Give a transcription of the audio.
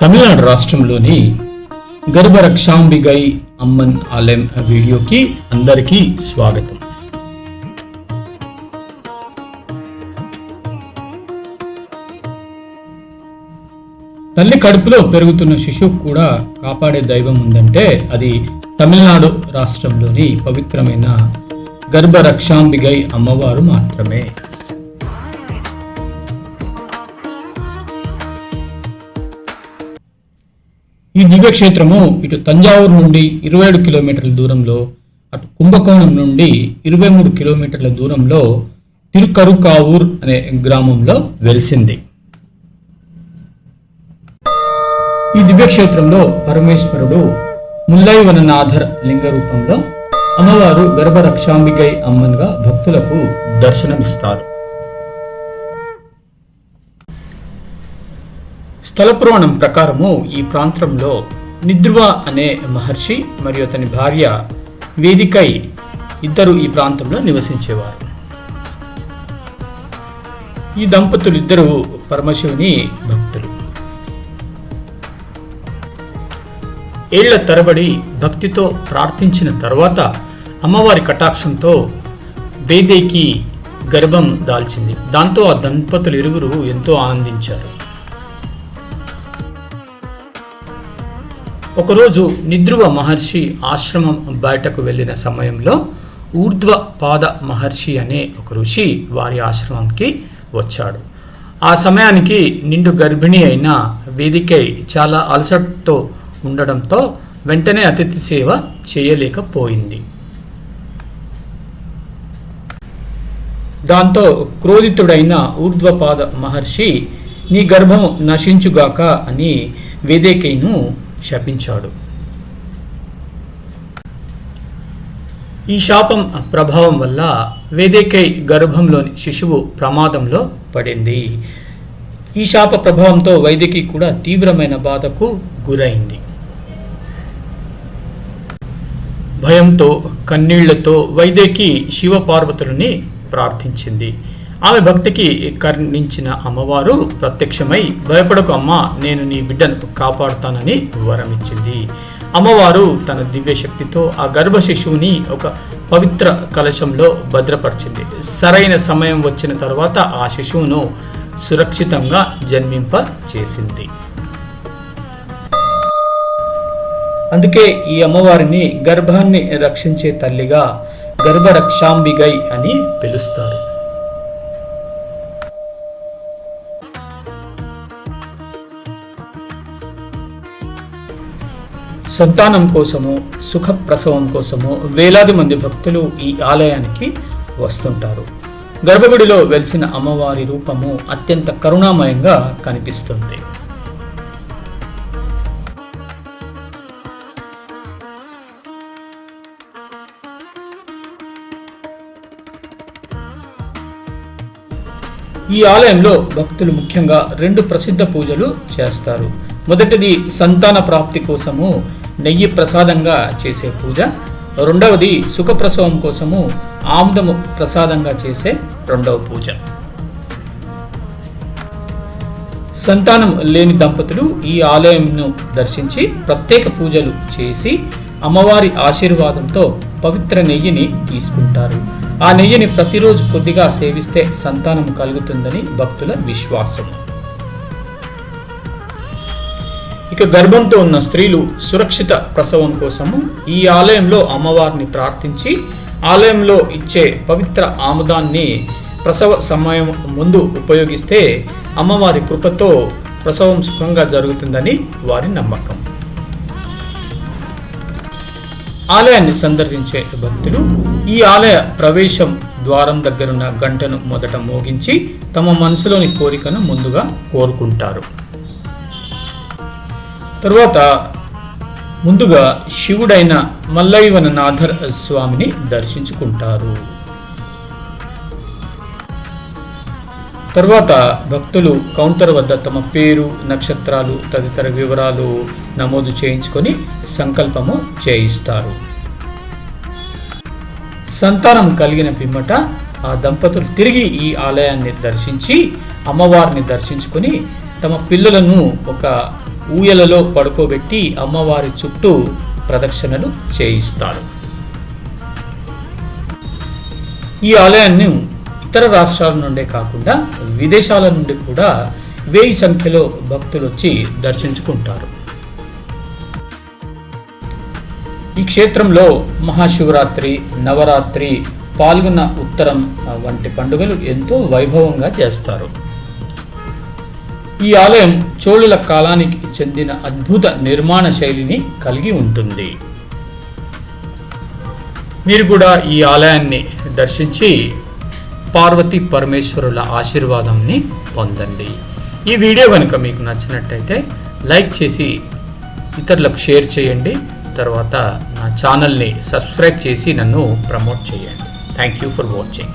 తమిళనాడు రాష్ట్రంలోని గర్భరక్షాంబిగై అమ్మన్ ఆలయం వీడియోకి అందరికీ స్వాగతం. తల్లి కడుపులో పెరుగుతున్న శిశువు కూడా కాపాడే దైవం ఉందంటే అది తమిళనాడు రాష్ట్రంలోని పవిత్రమైన గర్భరక్షాంబిగై అమ్మవారు మాత్రమే. ఈ దివ్యక్షేత్రము ఇటు తంజావూరు నుండి 27 కిలోమీటర్ల దూరంలో, అటు కుంభకోణం నుండి 23 కిలోమీటర్ల దూరంలో తిరుకరుకావూర్ అనే గ్రామంలో వెలిసింది. ఈ దివ్యక్షేత్రంలో పరమేశ్వరుడు ముల్లైవననాథర్ లింగ రూపంలో, అమ్మవారు గర్భరక్షాంబిగై అమ్మన్గా భక్తులకు దర్శనమిస్తారు. స్థల పురాణం ప్రకారము ఈ ప్రాంతంలో నిద్రువ అనే మహర్షి మరియు అతని భార్య వేదికై ఇద్దరు ఈ ప్రాంతంలో నివసించేవారు. ఈ దంపతులు ఇద్దరు పరమశివుని భక్తులు. ఏళ్ల తరబడి భక్తితో ప్రార్థించిన తర్వాత అమ్మవారి కటాక్షంతో వేదేకి గర్భం దాల్చింది. దాంతో ఆ దంపతులు ఇరువురు ఎంతో ఆనందించారు. ఒకరోజు నిద్రువ మహర్షి ఆశ్రమం బయటకు వెళ్ళిన సమయంలో ఊర్ధ్వ పాద మహర్షి అనే ఒక ఋషి వారి ఆశ్రమానికి వచ్చాడు. ఆ సమయానికి నిండు గర్భిణి అయిన వేదికై చాలా అలసటతో ఉండడంతో వెంటనే అతిథి సేవ చేయలేకపోయింది. దాంతో క్రోధితుడైన ఊర్ధ్వపాద మహర్షి నీ గర్భము నశించుగాక అని వేదికైను శపించాడు. ఈ శాపం ప్రభావం వల్ల వేదికై గర్భంలోని శిశువు ప్రమాదంలో పడింది. ఈ శాప ప్రభావంతో వైదికి కూడా తీవ్రమైన బాధకు గురైంది. భయంతో కన్నీళ్లతో వైదేకి శివపార్వతులని ప్రార్థించింది. ఆమె భక్తికి కరుణించిన అమ్మవారు ప్రత్యక్షమై భయపడకు అమ్మా, నేను నీ బిడ్డను కాపాడుతానని వరమిచ్చింది. అమ్మవారు తన దివ్య శక్తితో ఆ గర్భ శిశువుని ఒక పవిత్ర కలశంలో భద్రపరిచింది. సరైన సమయం వచ్చిన తర్వాత ఆ శిశువును సురక్షితంగా జన్మింప చేసింది. అందుకే ఈ అమ్మవారిని గర్భాన్ని రక్షించే తల్లిగా గర్భరక్షాంబిగై అని పిలుస్తారు. సంతానం కోసము, సుఖ ప్రసవం కోసము వేలాది మంది భక్తులు ఈ ఆలయానికి వస్తుంటారు. గర్భగుడిలో వెలిసిన అమ్మవారి రూపము అత్యంత కరుణామయంగా కనిపిస్తుంది. ఈ ఆలయంలో భక్తులు ముఖ్యంగా 2 ప్రసిద్ధ పూజలు చేస్తారు. మొదటిది సంతాన ప్రాప్తి కోసము నెయ్యి ప్రసాదంగా చేసే పూజ. రెండవది సుఖప్రసవం కోసము ఆముదము ప్రసాదంగా చేసే రెండవ పూజ. సంతానం లేని దంపతులు ఈ ఆలయంను దర్శించి ప్రత్యేక పూజలు చేసి అమ్మవారి ఆశీర్వాదంతో పవిత్ర నెయ్యిని తీసుకుంటారు. ఆ నెయ్యిని ప్రతిరోజు కొద్దిగా సేవిస్తే సంతానం కలుగుతుందని భక్తుల విశ్వాసం. ఇక గర్భంతో ఉన్న స్త్రీలు సురక్షిత ప్రసవం కోసము ఈ ఆలయంలో అమ్మవారిని ప్రార్థించి ఆలయంలో ఇచ్చే పవిత్ర ఆముదాన్ని ప్రసవ సమయం ముందు ఉపయోగిస్తే అమ్మవారి కృపతో ప్రసవం సుఖంగా జరుగుతుందని వారి నమ్మకం. ఆలయాన్ని సందర్శించే భక్తులు ఈ ఆలయ ప్రవేశం ద్వారం దగ్గరున్న గంటను మొదట మోగించి తమ మనసులోని కోరికను ముందుగా కోరుకుంటారు. తరువాత ముందుగా శివుడైన మల్లైవననాథర్ స్వామిని దర్శించుకుంటారు. తర్వాత భక్తులు కౌంటర్ వద్ద తమ పేరు, నక్షత్రాలు తదితర వివరాలు నమోదు చేయించుకొని సంకల్పము చేయిస్తారు. సంతానం కలిగిన పిమ్మట ఆ దంపతులు తిరిగి ఈ ఆలయాన్ని దర్శించి అమ్మవారిని దర్శించుకొని తమ పిల్లలను ఒక ఊయలలో పడుకోబెట్టి అమ్మవారి చుట్టూ ప్రదక్షిణలు చేయిస్తారు. ఈ ఆలయాన్ని ఇతర రాష్ట్రాల నుండే కాకుండా విదేశాల నుండి కూడా 1000 సంఖ్యలో భక్తులు వచ్చి దర్శించుకుంటారు. ఈ క్షేత్రంలో మహాశివరాత్రి, నవరాత్రి, పాల్గొన ఉత్తరం వంటి పండుగలు ఎంతో వైభవంగా చేస్తారు. ఈ ఆలయం చోళుల కాలానికి చెందిన అద్భుత నిర్మాణ శైలిని కలిగి ఉంటుంది. మీరు కూడా ఈ ఆలయాన్ని దర్శించి పార్వతీ పరమేశ్వరుల ఆశీర్వాదాన్ని పొందండి. ఈ వీడియో కనుక మీకు నచ్చినట్టయితే లైక్ చేసి ఇతరులకు షేర్ చేయండి. తర్వాత నా ఛానల్ని సబ్స్క్రైబ్ చేసి నన్ను ప్రమోట్ చేయండి. Thank you for watching.